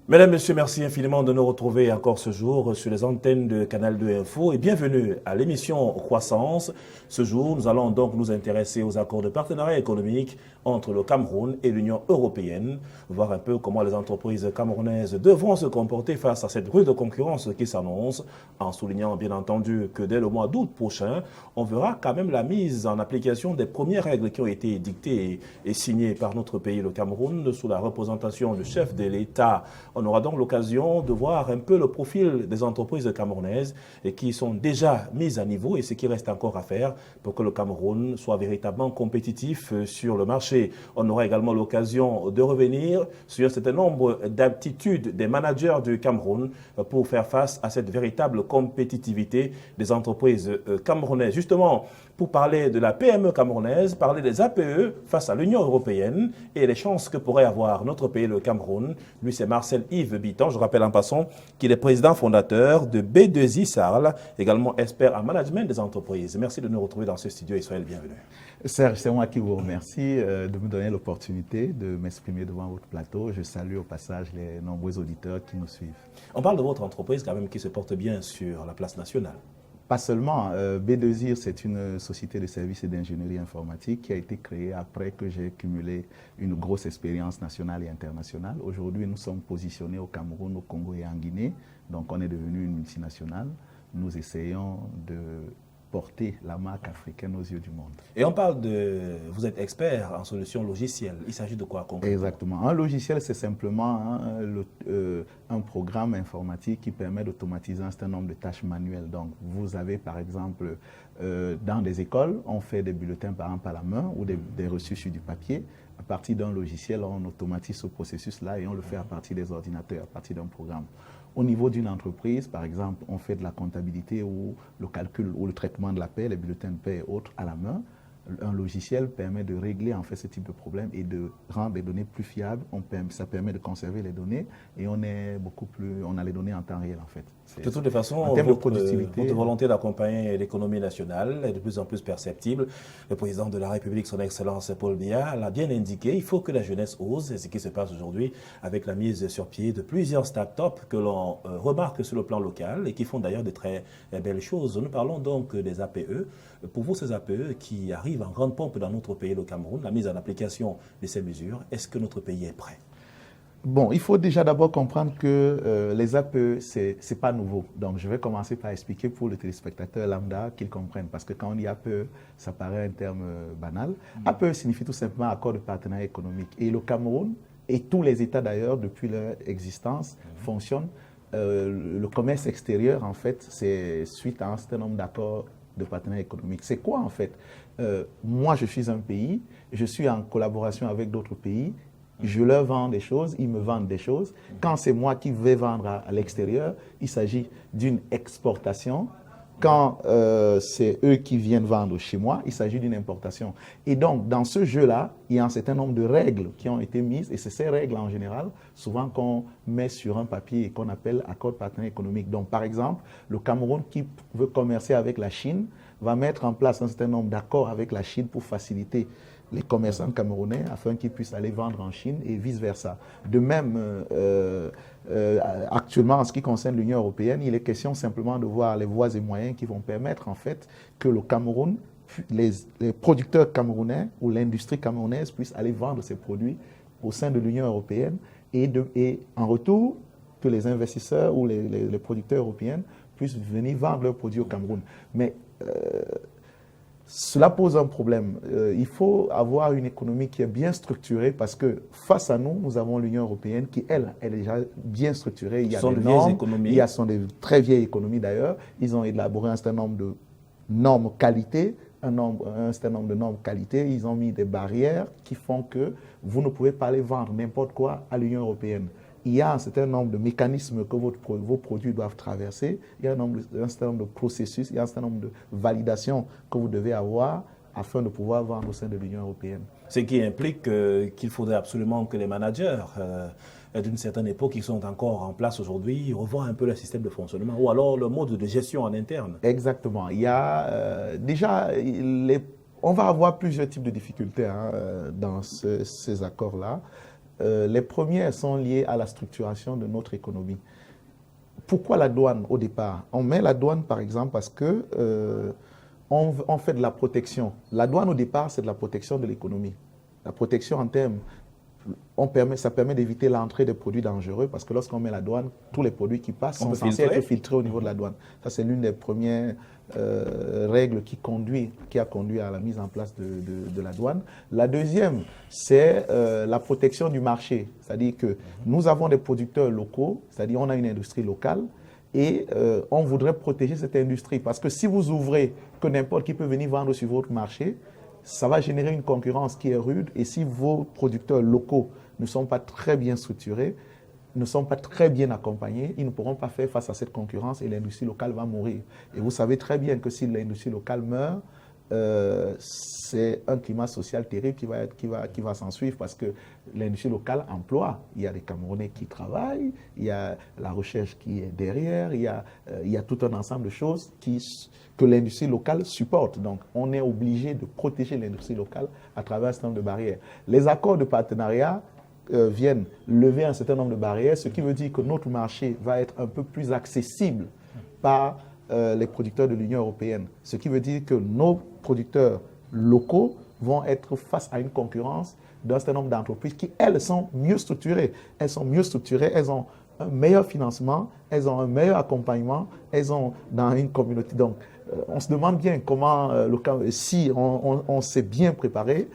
Mesdames, Messieurs, merci infiniment de nous retrouver encore ce jour sur les antennes de Canal 2 Info et bienvenue à l'émission Croissance. Ce jour, nous allons donc nous intéresser aux accords de partenariat économique entre le Cameroun et l'Union européenne, voir un peu comment les entreprises camerounaises devront se comporter face à cette rude concurrence qui s'annonce, en soulignant bien entendu que dès le mois d'août prochain, on verra quand même la mise en application des premières règles qui ont été dictées et signées par notre pays, le Cameroun, sous la représentation du chef de l'État. On aura donc l'occasion de voir un peu le profil des entreprises camerounaises et qui sont déjà mises à niveau et ce qui reste encore à faire pour que le Cameroun soit véritablement compétitif sur le marché. On aura également l'occasion de revenir sur un certain nombre d'aptitudes des managers du Cameroun pour faire face à cette véritable compétitivité des entreprises camerounaises. Justement, pour parler de la PME camerounaise, parler des APE face à l'Union européenne et les chances que pourrait avoir notre pays, le Cameroun. Lui, c'est Marcel Yves Bitton. Je rappelle en passant qu'il est président fondateur de B2I Sarl, également expert en management des entreprises. Merci de nous retrouver dans ce studio et soyez le bienvenu. Serge, c'est moi qui vous remercie de me donner l'opportunité de m'exprimer devant votre plateau. Je salue au passage les nombreux auditeurs qui nous suivent. On parle de votre entreprise quand même qui se porte bien sur la place nationale. Pas seulement, B2IR, c'est une société de services et d'ingénierie informatique qui a été créée après que j'ai cumulé une grosse expérience nationale et internationale. Aujourd'hui, nous sommes positionnés au Cameroun, au Congo et en Guinée. Donc, on est devenu une multinationale. Nous essayons de porter la marque africaine aux yeux du monde. Et on parle de... Vous êtes expert en solutions logicielles. Il s'agit de quoi concrètement? Exactement. Un logiciel, c'est simplement un programme informatique qui permet d'automatiser un certain nombre de tâches manuelles. Donc, vous avez par exemple, dans des écoles, on fait des bulletins par exemple à la main ou des reçus sur du papier. À partir d'un logiciel, on automatise ce processus-là et on le fait à partir des ordinateurs, à partir d'un programme. Au niveau d'une entreprise, par exemple, on fait de la comptabilité ou le calcul ou le traitement de la paie, les bulletins de paie et autres à la main. Un logiciel permet de régler en fait ce type de problème et de rendre les données plus fiables. Ça permet de conserver les données et on a les données en temps réel en fait. De toutes les façons, en termes de productivité, votre volonté d'accompagner l'économie nationale est de plus en plus perceptible. Le président de la République, son Excellence Paul Biya, l'a bien indiqué. Il faut que la jeunesse ose. C'est ce qui se passe aujourd'hui avec la mise sur pied de plusieurs start-up que l'on remarque sur le plan local et qui font d'ailleurs de très belles choses. Nous parlons donc des APE. Pour vous, ces APE qui arrivent en grande pompe dans notre pays, le Cameroun, la mise en application de ces mesures, est-ce que notre pays est prêt? Bon, il faut déjà d'abord comprendre que les APE, ce n'est pas nouveau. Donc, je vais commencer par expliquer pour le téléspectateur lambda qu'ils comprennent. Parce que quand on dit APE, ça paraît un terme banal. APE signifie tout simplement accord de partenariat économique. Et le Cameroun, et tous les États d'ailleurs, depuis leur existence, fonctionnent. Le commerce extérieur, en fait, c'est suite à un certain nombre d'accords de partenariat économique. C'est quoi, en fait? Moi, je suis un pays, je suis en collaboration avec d'autres pays. Je leur vends des choses, ils me vendent des choses. Quand c'est moi qui vais vendre à l'extérieur, il s'agit d'une exportation. Quand c'est eux qui viennent vendre chez moi, il s'agit d'une importation. Et donc, dans ce jeu-là, il y a un certain nombre de règles qui ont été mises. Et c'est ces règles, en général, souvent qu'on met sur un papier et qu'on appelle accord de partenariat économique. Donc, par exemple, le Cameroun qui veut commercer avec la Chine va mettre en place un certain nombre d'accords avec la Chine pour faciliter les commerçants camerounais afin qu'ils puissent aller vendre en Chine et vice-versa. De même, actuellement, en ce qui concerne l'Union européenne, il est question simplement de voir les voies et moyens qui vont permettre en fait que le Cameroun, les producteurs camerounais ou l'industrie camerounaise puissent aller vendre ces produits au sein de l'Union européenne et en retour, que les investisseurs ou les producteurs européens puissent venir vendre leurs produits au Cameroun. Mais cela pose un problème. Il faut avoir une économie qui est bien structurée parce que face à nous, nous avons l'Union européenne qui, elle, est déjà bien structurée. Il y a des normes, il sont des très vieilles économies d'ailleurs. Ils ont élaboré un certain nombre de normes qualité, un certain nombre de normes qualité. Ils ont mis des barrières qui font que vous ne pouvez pas aller vendre n'importe quoi à l'Union européenne. Il y a un certain nombre de mécanismes que vos produits doivent traverser, il y a un certain nombre de processus, il y a un certain nombre de validations que vous devez avoir afin de pouvoir vendre au sein de l'Union européenne. Ce qui implique qu'il faudrait absolument que les managers d'une certaine époque qui sont encore en place aujourd'hui revoient un peu le système de fonctionnement ou alors le mode de gestion en interne. Exactement. Il y a déjà, on va avoir plusieurs types de difficultés dans ces accords-là. Les premières sont liées à la structuration de notre économie. Pourquoi la douane au départ? On met la douane par exemple parce que on fait de la protection. La douane au départ, c'est de la protection de l'économie. La protection en termes, ça permet d'éviter l'entrée des produits dangereux parce que lorsqu'on met la douane, tous les produits qui passent sont censés être filtrés au niveau de la douane. Ça, c'est l'une des premières règles qui a conduit à la mise en place de la douane. La deuxième, c'est la protection du marché. C'est-à-dire que nous avons des producteurs locaux, c'est-à-dire on a une industrie locale et on voudrait protéger cette industrie parce que si vous ouvrez que n'importe qui peut venir vendre sur votre marché, ça va générer une concurrence qui est rude et si vos producteurs locaux ne sont pas très bien structurés, ne sont pas très bien accompagnés, ils ne pourront pas faire face à cette concurrence et l'industrie locale va mourir. Et vous savez très bien que si l'industrie locale meurt, c'est un climat social terrible qui va s'en suivre parce que l'industrie locale emploie. Il y a des Camerounais qui travaillent, il y a la recherche qui est derrière, il y a tout un ensemble de choses que l'industrie locale supporte. Donc, on est obligé de protéger l'industrie locale à travers un certain nombre de barrières. Les accords de partenariat viennent lever un certain nombre de barrières, ce qui veut dire que notre marché va être un peu plus accessible par les producteurs de l'Union européenne. Ce qui veut dire que nos producteurs locaux vont être face à une concurrence d'un certain nombre d'entreprises qui, elles, sont mieux structurées. Elles sont mieux structurées, elles ont un meilleur financement, elles ont un meilleur accompagnement, elles ont dans une communauté. Donc, on se demande bien comment, si on s'est bien préparé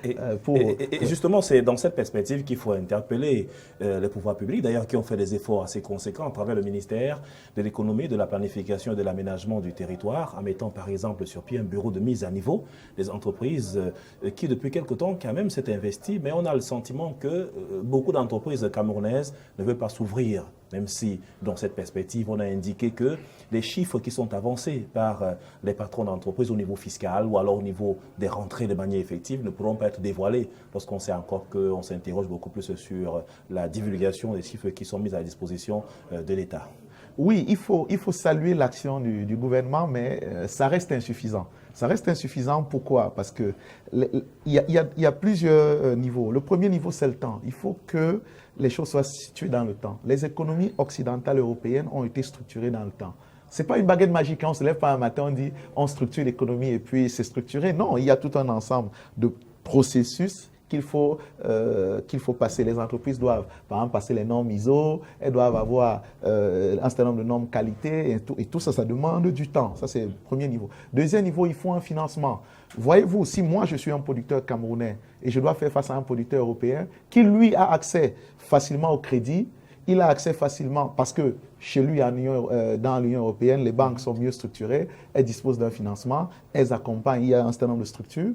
pour... Et justement, c'est dans cette perspective qu'il faut interpeller les pouvoirs publics, d'ailleurs, qui ont fait des efforts assez conséquents à travers le ministère de l'économie, de la planification et de l'aménagement du territoire, en mettant par exemple sur pied un bureau de mise à niveau des entreprises qui, depuis quelque temps, quand même, s'est investi, mais on a le sentiment que beaucoup d'entreprises camerounaises ne veulent pas s'ouvrir, même si, dans cette perspective, on a indiqué que les chiffres qui sont avancés par les patrons d'entreprise au niveau fiscal ou alors au niveau des rentrées de manière effective ne pourront pas être dévoilés lorsqu'on sait encore qu'on s'interroge beaucoup plus sur la divulgation des chiffres qui sont mis à la disposition de l'État. Oui, il faut saluer l'action du gouvernement, mais ça reste insuffisant. Ça reste insuffisant, pourquoi? Parce qu'il y a plusieurs niveaux. Le premier niveau, c'est le temps. Il faut que les choses soient situées dans le temps. Les économies occidentales européennes ont été structurées dans le temps. Ce n'est pas une baguette magique, on ne se lève pas un matin, on dit on structure l'économie et puis c'est structuré. Non, il y a tout un ensemble de processus qu'il faut passer. Les entreprises doivent, par exemple, passer les normes ISO, elles doivent avoir un certain nombre de normes qualité et tout ça, ça demande du temps. Ça, c'est le premier niveau. Deuxième niveau, il faut un financement. Voyez-vous, si moi, je suis un producteur camerounais et je dois faire face à un producteur européen qui, lui, a accès facilement au crédit, il a accès facilement parce que chez lui, dans l'Union européenne, les banques sont mieux structurées, elles disposent d'un financement, elles accompagnent, il y a un certain nombre de structures.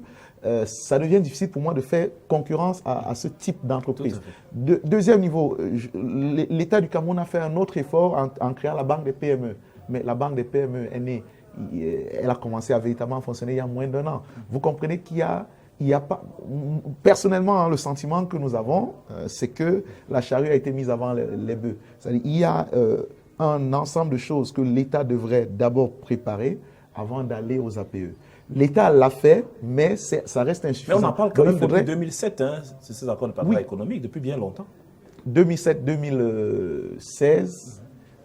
Ça devient difficile pour moi de faire concurrence à ce type d'entreprise. Deuxième niveau, l'État du Cameroun a fait un autre effort en créant la banque des PME. Mais la banque des PME est née, elle a commencé à véritablement fonctionner il y a moins d'1 an. Vous comprenez qu'il y a pas, personnellement, le sentiment que nous avons, c'est que la charrue a été mise avant les bœufs. C'est-à-dire il y a un ensemble de choses que l'État devrait d'abord préparer avant d'aller aux APE. L'État l'a fait, mais ça reste insuffisant. Mais on en parle quand même depuis 2007, hein, c'est ces accords de partenariat économique, depuis bien longtemps. 2007-2016,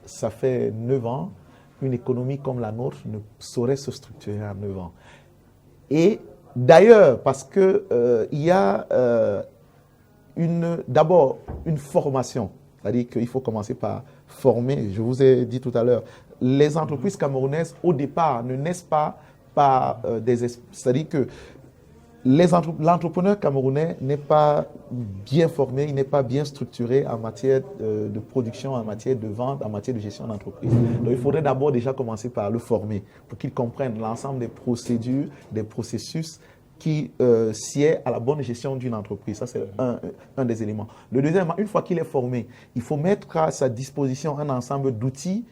ça fait 9 ans. Une économie comme la nôtre ne saurait se structurer en 9 ans. Et d'ailleurs, parce qu'il y a d'abord une formation, c'est-à-dire qu'il faut commencer par former. Je vous ai dit tout à l'heure, les entreprises camerounaises, au départ, ne naissent pas par c'est-à-dire que l'entrepreneur camerounais n'est pas bien formé, il n'est pas bien structuré en matière de production, en matière de vente, en matière de gestion d'entreprise. Donc il faudrait d'abord déjà commencer par le former pour qu'il comprenne l'ensemble des procédures, des processus qui sied à la bonne gestion d'une entreprise. Ça, c'est un des éléments. Le deuxième, une fois qu'il est formé, il faut mettre à sa disposition un ensemble d'outils,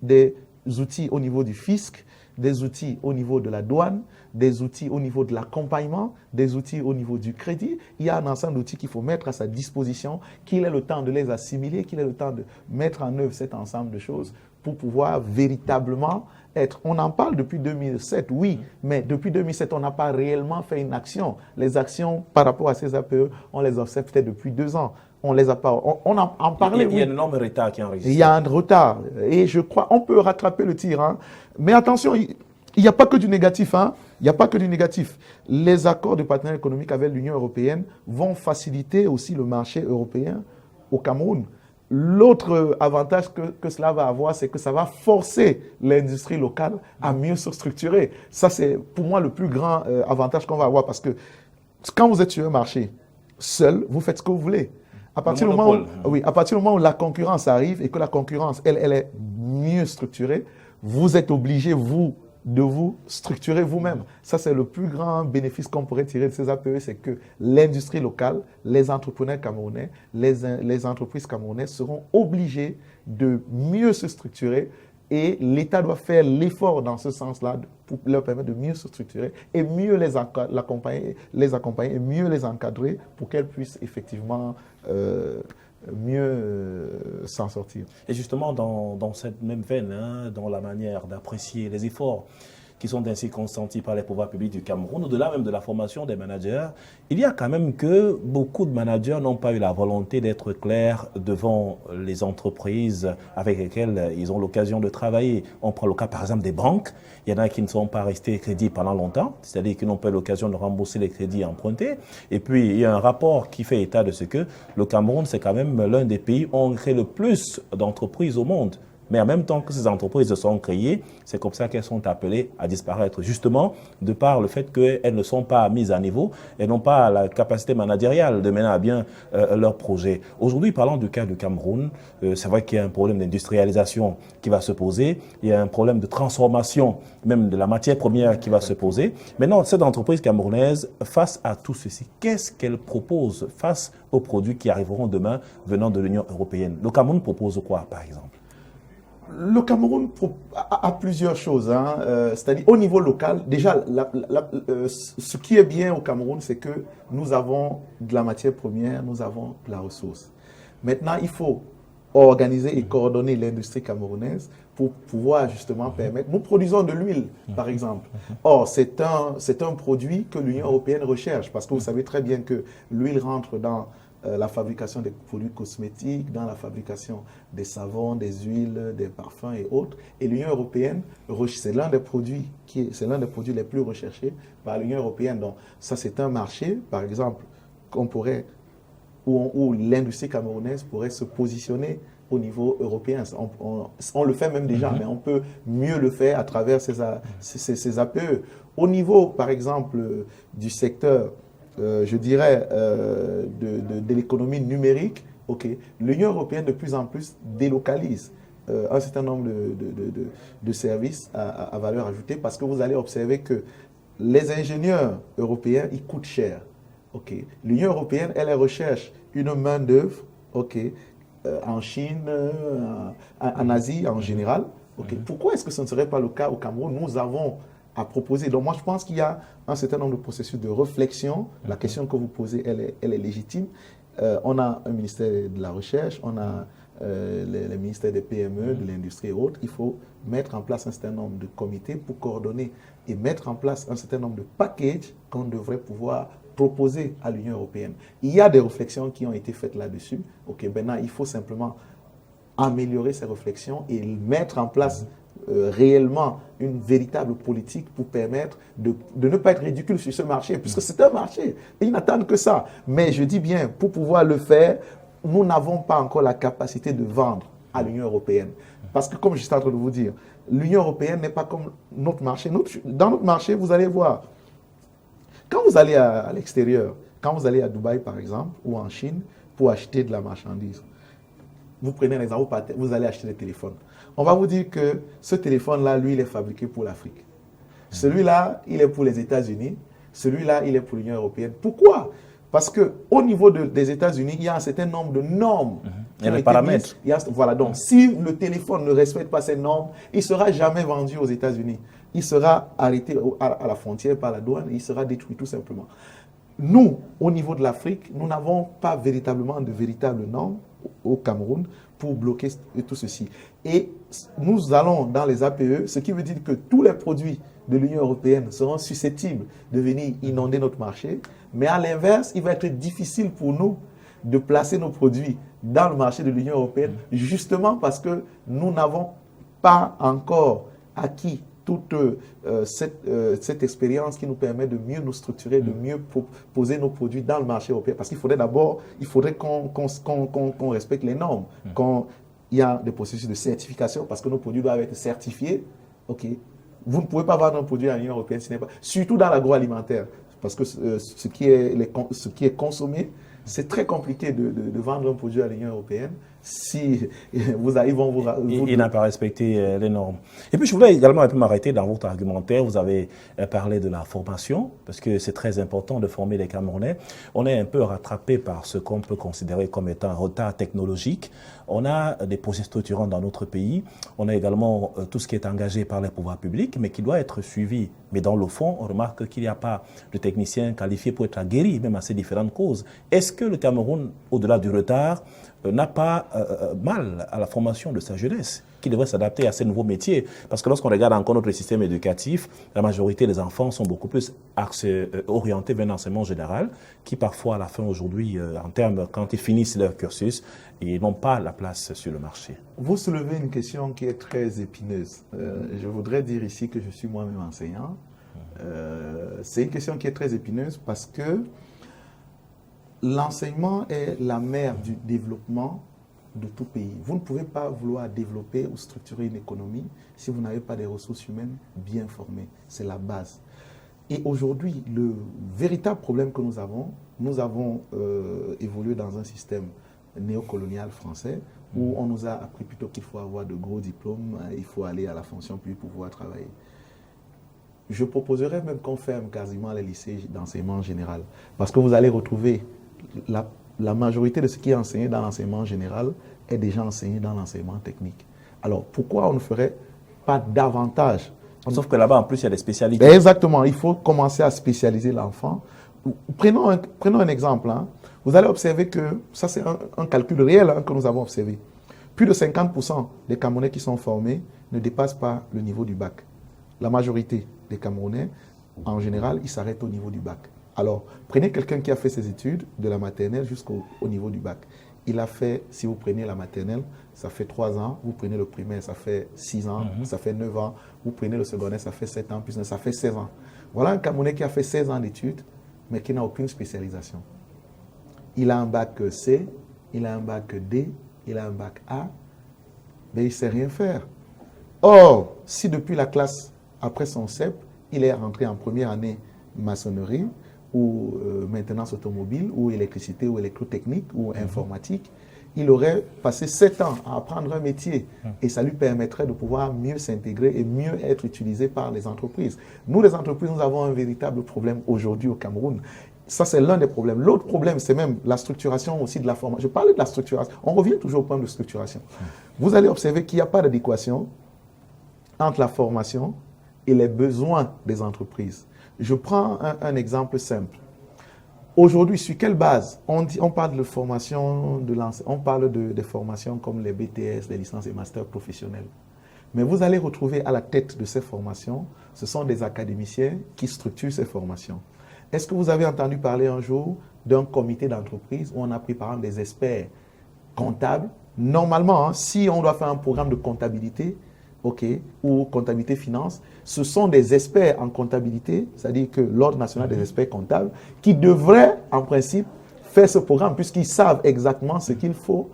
des outils au niveau du fisc, des outils au niveau de la douane, des outils au niveau de l'accompagnement, des outils au niveau du crédit. Il y a un ensemble d'outils qu'il faut mettre à sa disposition, qu'il ait le temps de les assimiler, qu'il ait le temps de mettre en œuvre cet ensemble de choses pour pouvoir véritablement être. On en parle depuis 2007, oui, mais depuis 2007, on n'a pas réellement fait une action. Les actions par rapport à ces APE, on les observe peut-être depuis 2 ans. On les a pas. On en parlait. Il y a un énorme retard qui est enregistré. Il y a un retard. Et je crois, on peut rattraper le tir. Hein. Mais attention, il n'y a pas que du négatif. Hein. Il n'y a pas que du négatif. Les accords de partenariat économique avec l'Union européenne vont faciliter aussi le marché européen au Cameroun. L'autre avantage que cela va avoir, c'est que ça va forcer l'industrie locale à mieux se structurer. Ça, c'est pour moi le plus grand avantage qu'on va avoir parce que quand vous êtes sur un marché seul, vous faites ce que vous voulez. À partir du moment où la concurrence arrive et que la concurrence, elle est mieux structurée, vous êtes obligé, de vous structurer vous-même. Ça, c'est le plus grand bénéfice qu'on pourrait tirer de ces APE, c'est que l'industrie locale, les entrepreneurs camerounais, les entreprises camerounaises seront obligés de mieux se structurer et l'État doit faire l'effort dans ce sens-là pour leur permettre de mieux se structurer et mieux les accompagner et mieux les encadrer pour qu'elles puissent effectivement mieux s'en sortir. Et justement, dans cette même veine, hein, dans la manière d'apprécier les efforts qui sont ainsi consentis par les pouvoirs publics du Cameroun, au-delà même de la formation des managers, il y a quand même que beaucoup de managers n'ont pas eu la volonté d'être clairs devant les entreprises avec lesquelles ils ont l'occasion de travailler. On prend le cas par exemple des banques. Il y en a qui ne sont pas restés crédits pendant longtemps, c'est-à-dire qu'ils n'ont pas eu l'occasion de rembourser les crédits empruntés. Et puis, il y a un rapport qui fait état de ce que le Cameroun, c'est quand même l'un des pays où on crée le plus d'entreprises au monde. Mais en même temps que ces entreprises se sont créées, c'est comme ça qu'elles sont appelées à disparaître, justement, de par le fait qu'elles ne sont pas mises à niveau, elles n'ont pas la capacité managériale de mener à bien leurs projets. Aujourd'hui, parlons du cas du Cameroun. C'est vrai qu'il y a un problème d'industrialisation qui va se poser, il y a un problème de transformation, même de la matière première qui va se poser. Maintenant, cette entreprise camerounaise, face à tout ceci, qu'est-ce qu'elle propose face aux produits qui arriveront demain venant de l'Union européenne? Le Cameroun propose quoi, par exemple? Le Cameroun a plusieurs choses. Hein. C'est-à-dire, au niveau local, déjà, ce qui est bien au Cameroun, c'est que nous avons de la matière première, nous avons de la ressource. Maintenant, il faut organiser et coordonner l'industrie camerounaise pour pouvoir justement permettre... Nous produisons de l'huile, par exemple. Or, c'est un produit que l'Union européenne recherche, parce que vous savez très bien que l'huile rentre dans la fabrication des produits cosmétiques, dans la fabrication des savons, des huiles, des parfums et autres. Et l'Union européenne, c'est l'un des produits les plus recherchés par l'Union européenne. Donc ça, c'est un marché, par exemple, où l'industrie camerounaise pourrait se positionner au niveau européen. On le fait même déjà, mais on peut mieux le faire à travers ces APE. Au niveau, par exemple, du secteur je dirais, de l'économie numérique, l'Union européenne de plus en plus délocalise un certain nombre de services à valeur ajoutée parce que vous allez observer que les ingénieurs européens, ils coûtent cher. L'Union européenne, elle recherche une main-d'œuvre en Chine, en Asie en général. Pourquoi est-ce que ce ne serait pas le cas au Cameroun? Nous avons à proposer. Donc moi, je pense qu'il y a un certain nombre de processus de réflexion. La question que vous posez, elle est légitime. On a un ministère de la Recherche, on a les ministères des PME, de l'industrie et autres. Il faut mettre en place un certain nombre de comités pour coordonner et mettre en place un certain nombre de packages qu'on devrait pouvoir proposer à l'Union européenne. Il y a des réflexions qui ont été faites là-dessus. Maintenant, il faut simplement améliorer ces réflexions et mettre en place réellement une véritable politique pour permettre de ne pas être ridicule sur ce marché, puisque c'est un marché, et ils n'attendent que ça. Mais je dis bien, pour pouvoir le faire, nous n'avons pas encore la capacité de vendre à l'Union européenne. Parce que, comme je suis en train de vous dire, l'Union européenne n'est pas comme notre marché. Dans notre marché, vous allez voir, quand vous allez à l'extérieur, quand vous allez à Dubaï, par exemple, ou en Chine, pour acheter de la marchandise, vous prenez un exemple, vous allez acheter des téléphones. On va vous dire que ce téléphone-là, lui, il est fabriqué pour l'Afrique. Celui-là, il est pour les États-Unis. Celui-là, il est pour l'Union européenne. Pourquoi? Parce qu'au niveau des États-Unis, il y a un certain nombre de normes. Il y a des paramètres. Voilà, donc si le téléphone ne respecte pas ces normes, il ne sera jamais vendu aux États-Unis. Il sera arrêté à la frontière par la douane et il sera détruit tout simplement. Nous, au niveau de l'Afrique, nous n'avons pas véritablement de véritables normes au Cameroun pour bloquer tout ceci. Et nous allons dans les APE, ce qui veut dire que tous les produits de l'Union européenne seront susceptibles de venir inonder notre marché. Mais à l'inverse, il va être difficile pour nous de placer nos produits dans le marché de l'Union européenne, justement parce que nous n'avons pas encore acquis toute cette expérience qui nous permet de mieux nous structurer, de mieux poser nos produits dans le marché européen. Parce qu'il faudrait d'abord, qu'on respecte les normes. Quand il y a des processus de certification, parce que nos produits doivent être certifiés, ok. Vous ne pouvez pas vendre un produit à l'Union européenne, ce n'est pas, surtout dans l'agroalimentaire, parce que ce qui est consommé, c'est très compliqué de vendre un produit à l'Union européenne si il n'a pas respecté les normes. Et puis je voulais également un peu m'arrêter dans votre argumentaire. Vous avez parlé de la formation, parce que c'est très important de former les Camerounais. On est un peu rattrapé par ce qu'on peut considérer comme étant un retard technologique. On a des projets structurants dans notre pays. On a également tout ce qui est engagé par les pouvoirs publics, mais qui doit être suivi. Mais dans le fond, on remarque qu'il n'y a pas de techniciens qualifiés pour être aguerris, même à ces différentes causes. Est-ce que le Cameroun, au-delà du retard, n'a pas mal à la formation de sa jeunesse, qui devrait s'adapter à ces nouveaux métiers? Parce que lorsqu'on regarde encore notre système éducatif, la majorité des enfants sont beaucoup plus orientés vers un enseignement général, qui parfois, à la fin aujourd'hui, en termes, quand ils finissent leur cursus, ils n'ont pas la place sur le marché. Vous soulevez une question qui est très épineuse. Je voudrais dire ici que je suis moi-même enseignant. C'est une question qui est très épineuse parce que l'enseignement est la mère du développement de tout pays. Vous ne pouvez pas vouloir développer ou structurer une économie si vous n'avez pas des ressources humaines bien formées. C'est la base. Et aujourd'hui, le véritable problème que nous avons évolué dans un système néocolonial français où on nous a appris plutôt qu'il faut avoir de gros diplômes, il faut aller à la fonction publique pour pouvoir travailler. Je proposerais même qu'on ferme quasiment les lycées d'enseignement général parce que vous allez retrouver la majorité de ce qui est enseigné dans l'enseignement général est déjà enseigné dans l'enseignement technique. Alors, pourquoi on ne ferait pas davantage? Sauf que là-bas, en plus, il y a des spécialités. Exactement. Il faut commencer à spécialiser l'enfant. Prenons un exemple. Hein. Vous allez observer que, ça c'est un calcul réel que nous avons observé. Plus de 50% des Camerounais qui sont formés ne dépassent pas le niveau du bac. La majorité des Camerounais, en général, ils s'arrêtent au niveau du bac. Alors, prenez quelqu'un qui a fait ses études de la maternelle jusqu'au niveau du bac. Il a fait, si vous prenez la maternelle, ça fait 3 ans. Vous prenez le primaire, ça fait 6 ans. Ça fait 9 ans. Vous prenez le secondaire, ça fait 7 ans. Puis ça fait 16 ans. Voilà un Camerounais qui a fait 16 ans d'études, mais qui n'a aucune spécialisation. Il a un bac C, il a un bac D, il a un bac A, mais il ne sait rien faire. Or, si depuis la classe, après son CEP, il est rentré en première année maçonnerie, ou maintenance automobile, ou électricité, ou électrotechnique, ou informatique, il aurait passé 7 ans à apprendre un métier et ça lui permettrait de pouvoir mieux s'intégrer et mieux être utilisé par les entreprises. Nous, les entreprises, nous avons un véritable problème aujourd'hui au Cameroun. Ça, c'est l'un des problèmes. L'autre problème, c'est même la structuration aussi de la formation. Je parlais de la structuration. On revient toujours au point de structuration. Vous allez observer qu'il n'y a pas d'adéquation entre la formation et les besoins des entreprises. Je prends un exemple simple. Aujourd'hui, sur quelle base on parle de formation, on parle des formations comme les BTS, les licences et masters professionnels. Mais vous allez retrouver à la tête de ces formations, ce sont des académiciens qui structurent ces formations. Est-ce que vous avez entendu parler un jour d'un comité d'entreprise où on a pris par exemple des experts comptables? Normalement, hein, si on doit faire un programme de comptabilité, ou comptabilité finance, ce sont des experts en comptabilité, c'est-à-dire que l'Ordre national des experts comptables, qui devraient, en principe, faire ce programme, puisqu'ils savent exactement ce qu'il faut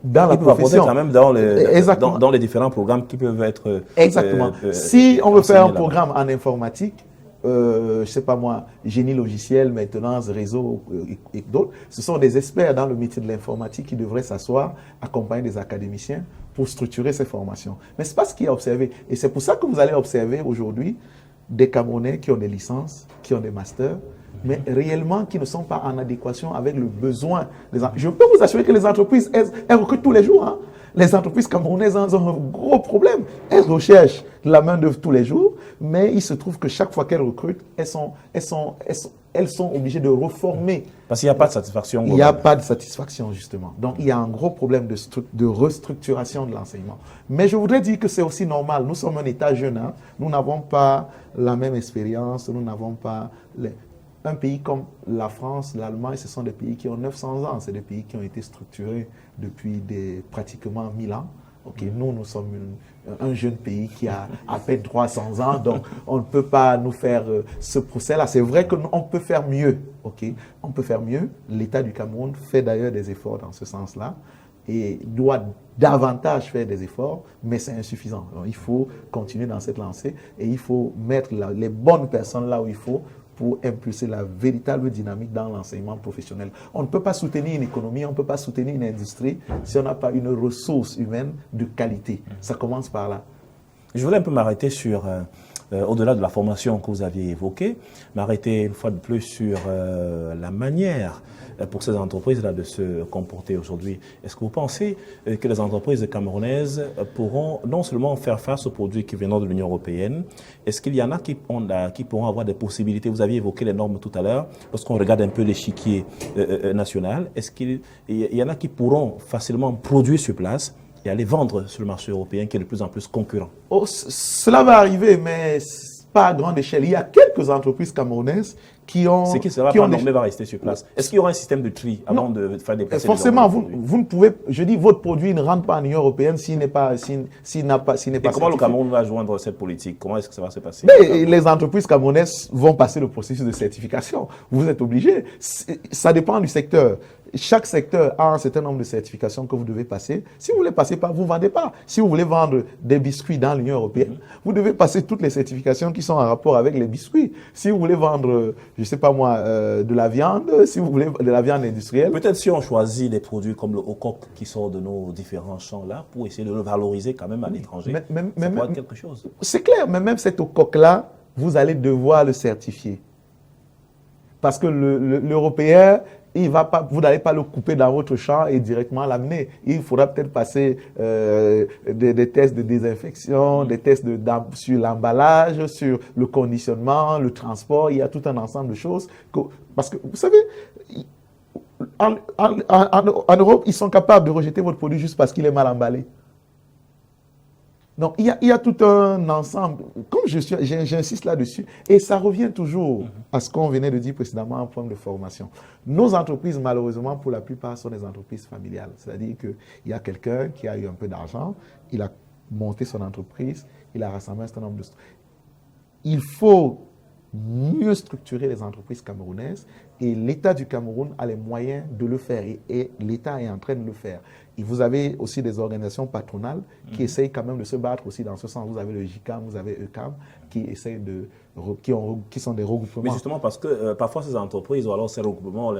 dans la profession. Quand même dans les différents programmes qui peuvent être... Exactement. Si on veut faire un programme en informatique, je ne sais pas moi, génie logiciel, maintenance, réseau et d'autres, ce sont des experts dans le métier de l'informatique qui devraient s'asseoir, accompagner des académiciens pour structurer ces formations. Mais ce n'est pas ce qui est observé. Et c'est pour ça que vous allez observer aujourd'hui des Camerounais qui ont des licences, qui ont des masters, mais réellement qui ne sont pas en adéquation avec le besoin des entreprises. Je peux vous assurer que les entreprises, elles recrutent tous les jours. Hein. Les entreprises camerounaises ont un gros problème. Elles recherchent la main-d'œuvre tous les jours, mais il se trouve que chaque fois qu'elles recrutent, elles elles sont obligées de reformer. Parce qu'il n'y a pas de satisfaction. Il n'y a pas de satisfaction, justement. Donc, il y a un gros problème de restructuration de l'enseignement. Mais je voudrais dire que c'est aussi normal. Nous sommes un État jeune. Hein. Nous n'avons pas la même expérience. Nous n'avons pas... Un pays comme la France, l'Allemagne, ce sont des pays qui ont 900 ans. C'est des pays qui ont été structurés depuis pratiquement 1000 ans. Okay, nous sommes un jeune pays qui a à peine 300 ans, donc on ne peut pas nous faire ce procès-là. C'est vrai qu'on peut faire mieux. Okay? On peut faire mieux. L'État du Cameroun fait d'ailleurs des efforts dans ce sens-là et doit davantage faire des efforts, mais c'est insuffisant. Alors, il faut continuer dans cette lancée et il faut mettre les bonnes personnes là où il faut pour impulser la véritable dynamique dans l'enseignement professionnel. On ne peut pas soutenir une économie, on ne peut pas soutenir une industrie si on n'a pas une ressource humaine de qualité. Ça commence par là. Je voulais un peu m'arrêter sur, au-delà de la formation que vous aviez évoquée, m'arrêter une fois de plus sur la manière pour ces entreprises-là de se comporter aujourd'hui. Est-ce que vous pensez que les entreprises camerounaises pourront non seulement faire face aux produits qui viennent de l'Union européenne, est-ce qu'il y en a qui pourront avoir des possibilités? Vous aviez évoqué les normes tout à l'heure. Lorsqu'on regarde un peu l'échiquier national, est-ce qu'il y en a qui pourront facilement produire sur place et aller vendre sur le marché européen qui est de plus en plus concurrent? Cela va arriver, mais pas à grande échelle. Il y a quelques entreprises camerounaises qui ont... C'est qui cela va normer va rester sur place. Est-ce qu'il y aura un système de tri avant de faire des placer? Forcément, vous ne pouvez... Je dis, votre produit ne rentre pas en Union européenne s'il n'est pas... Et comment le Cameroun va joindre cette politique? Comment est-ce que ça va se passer? Mais les entreprises camerounaises vont passer le processus de certification. Vous êtes obligés. Ça dépend du secteur. Chaque secteur a un certain nombre de certifications que vous devez passer. Si vous ne les passez pas, vous ne vendez pas. Si vous voulez vendre des biscuits dans l'Union européenne, vous devez passer toutes les certifications qui sont en rapport avec les biscuits. Si vous voulez vendre, je ne sais pas moi, de la viande, si vous voulez de la viande industrielle. Peut-être si on choisit des produits comme le haut-coq qui sort de nos différents champs-là pour essayer de le valoriser quand même à l'étranger, ça pourrait être quelque chose. C'est clair, mais même cet haut-coq-là, vous allez devoir le certifier. Parce que l'Européen... vous n'allez pas le couper dans votre champ et directement l'amener. Il faudra peut-être passer des tests de désinfection, des tests sur l'emballage, sur le conditionnement, le transport. Il y a tout un ensemble de choses. Parce que, vous savez, en Europe, ils sont capables de rejeter votre produit juste parce qu'il est mal emballé. Donc, il y a tout un ensemble, comme j'insiste là-dessus, et ça revient toujours à ce qu'on venait de dire précédemment en point de formation. Nos entreprises, malheureusement, pour la plupart, sont des entreprises familiales. C'est-à-dire qu'il y a quelqu'un qui a eu un peu d'argent, il a monté son entreprise, il a rassemblé un certain nombre de... Il faut mieux structurer les entreprises camerounaises et l'État du Cameroun a les moyens de le faire et l'État est en train de le faire. Et vous avez aussi des organisations patronales qui essayent quand même de se battre aussi dans ce sens. Vous avez le JICAM, vous avez ECAM qui essayent qui sont des regroupements. Mais justement parce que parfois ces entreprises ou alors ces regroupements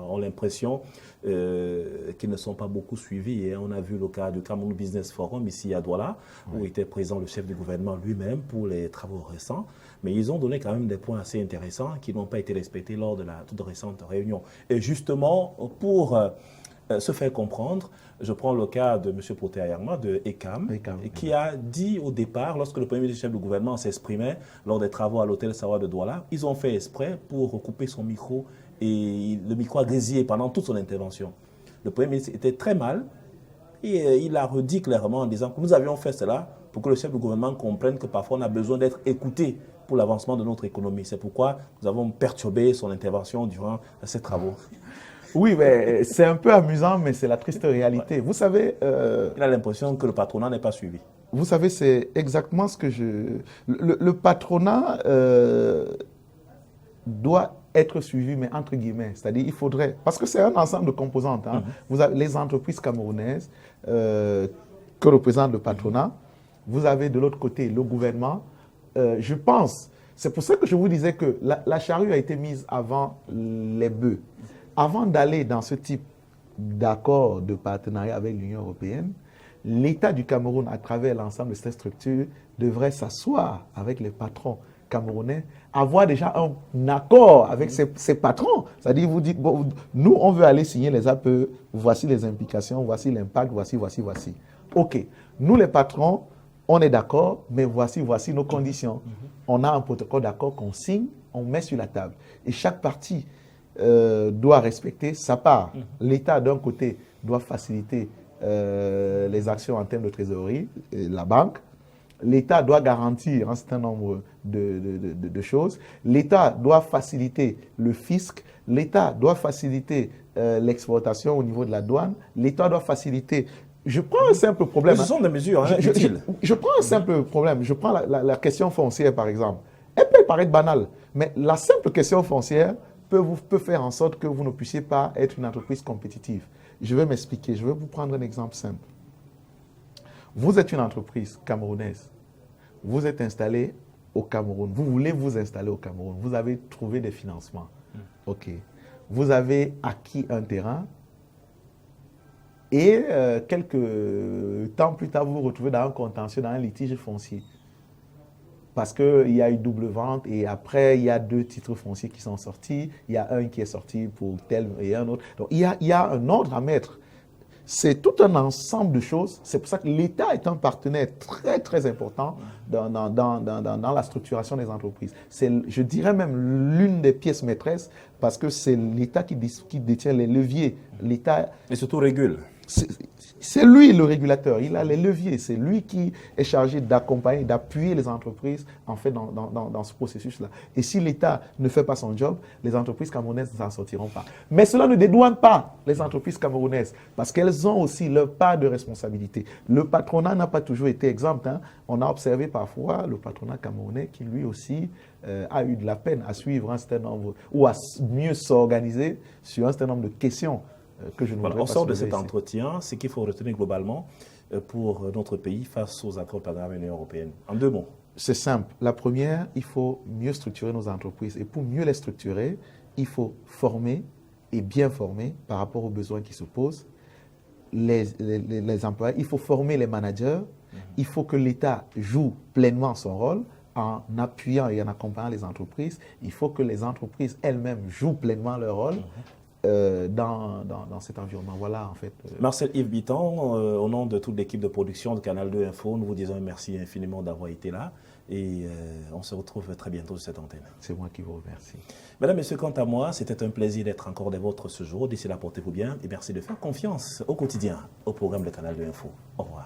ont l'impression qu'ils ne sont pas beaucoup suivis. Et on a vu le cas du Cameroun Business Forum ici à Douala, où était présent le chef du gouvernement lui-même pour les travaux récents. Mais ils ont donné quand même des points assez intéressants qui n'ont pas été respectés lors de la toute récente réunion. Et justement, pour se faire comprendre, je prends le cas de M. Poté Ayarma de ECAM, qui a dit au départ, lorsque le premier ministre chef du gouvernement s'exprimait lors des travaux à l'hôtel Savoie de Douala, ils ont fait exprès pour recouper son micro et le micro a grésillé pendant toute son intervention. Le premier ministre était très mal et il a redit clairement en disant que nous avions fait cela pour que le chef du gouvernement comprenne que parfois on a besoin d'être écouté pour l'avancement de notre économie. C'est pourquoi nous avons perturbé son intervention durant ces travaux. Oui, mais c'est un peu amusant, mais c'est la triste réalité. Vous savez... il a l'impression que le patronat n'est pas suivi. Vous savez, c'est exactement ce que le patronat doit être suivi, mais entre guillemets. C'est-à-dire, il faudrait... Parce que c'est un ensemble de composantes. Hein. Vous avez les entreprises camerounaises que représente le patronat. Vous avez de l'autre côté le gouvernement. Je pense... C'est pour ça que je vous disais que la charrue a été mise avant les bœufs. Avant d'aller dans ce type d'accord de partenariat avec l'Union européenne, l'État du Cameroun, à travers l'ensemble de ces structures, devrait s'asseoir avec les patrons camerounais, avoir déjà un accord avec ces patrons. C'est-à-dire, vous dites, bon, nous, on veut aller signer les APE, voici les implications, voici l'impact, voici. OK. Nous, les patrons, on est d'accord, mais voici nos conditions. On a un protocole d'accord qu'on signe on met sur la table. Et chaque partie doit respecter sa part. L'État, d'un côté, doit faciliter les actions en termes de trésorerie, la banque. L'État doit garantir un certain nombre de choses. L'État doit faciliter le fisc. L'État doit faciliter l'exportation au niveau de la douane. L'État doit faciliter... Je prends un simple problème. Mais ce sont des mesures utiles. Je prends un simple problème. Je prends la question foncière, par exemple. Elle peut paraître banale, mais la simple question foncière peut faire en sorte que vous ne puissiez pas être une entreprise compétitive. Je vais m'expliquer. Je vais vous prendre un exemple simple. Vous êtes une entreprise camerounaise. Vous êtes installé au Cameroun. Vous voulez vous installer au Cameroun. Vous avez trouvé des financements. OK. Vous avez acquis un terrain. Et quelques temps plus tard, vous vous retrouvez dans un contentieux, dans un litige foncier. Parce qu'il y a eu double vente et après, il y a 2 titres fonciers qui sont sortis. Il y a un qui est sorti pour tel et un autre. Donc, il y a un ordre à mettre. C'est tout un ensemble de choses. C'est pour ça que l'État est un partenaire très, très important dans la structuration des entreprises. C'est, je dirais même, l'une des pièces maîtresses parce que c'est l'État qui détient les leviers. L'État... Et surtout régule. C'est lui le régulateur, il a les leviers, c'est lui qui est chargé d'accompagner, d'appuyer les entreprises en fait dans ce processus-là. Et si l'État ne fait pas son job, les entreprises camerounaises ne s'en sortiront pas. Mais cela ne dédouane pas les entreprises camerounaises parce qu'elles ont aussi leur part de responsabilité. Le patronat n'a pas toujours été exempt. On a observé parfois le patronat camerounais qui lui aussi a eu de la peine à suivre un certain nombre ou à mieux s'organiser sur un certain nombre de questions. Que je ne voilà, on sort de cet entretien, ce qu'il faut retenir globalement pour notre pays face aux accords partenariats de l'Union européenne. En 2 mots. C'est simple. La première, il faut mieux structurer nos entreprises. Et pour mieux les structurer, il faut former et bien former par rapport aux besoins qui se posent les employés. Il faut former les managers. Il faut que l'État joue pleinement son rôle en appuyant et en accompagnant les entreprises. Il faut que les entreprises elles-mêmes jouent pleinement leur rôle. Dans cet environnement. Voilà, en fait. Marcel Yves Bitton, au nom de toute l'équipe de production de Canal 2 Info, nous vous disons merci infiniment d'avoir été là et on se retrouve très bientôt sur cette antenne. C'est moi qui vous remercie. Mesdames, Messieurs, quant à moi, c'était un plaisir d'être encore des vôtres ce jour. D'ici là, portez-vous bien et merci de faire confiance au quotidien au programme de Canal 2 Info. Au revoir.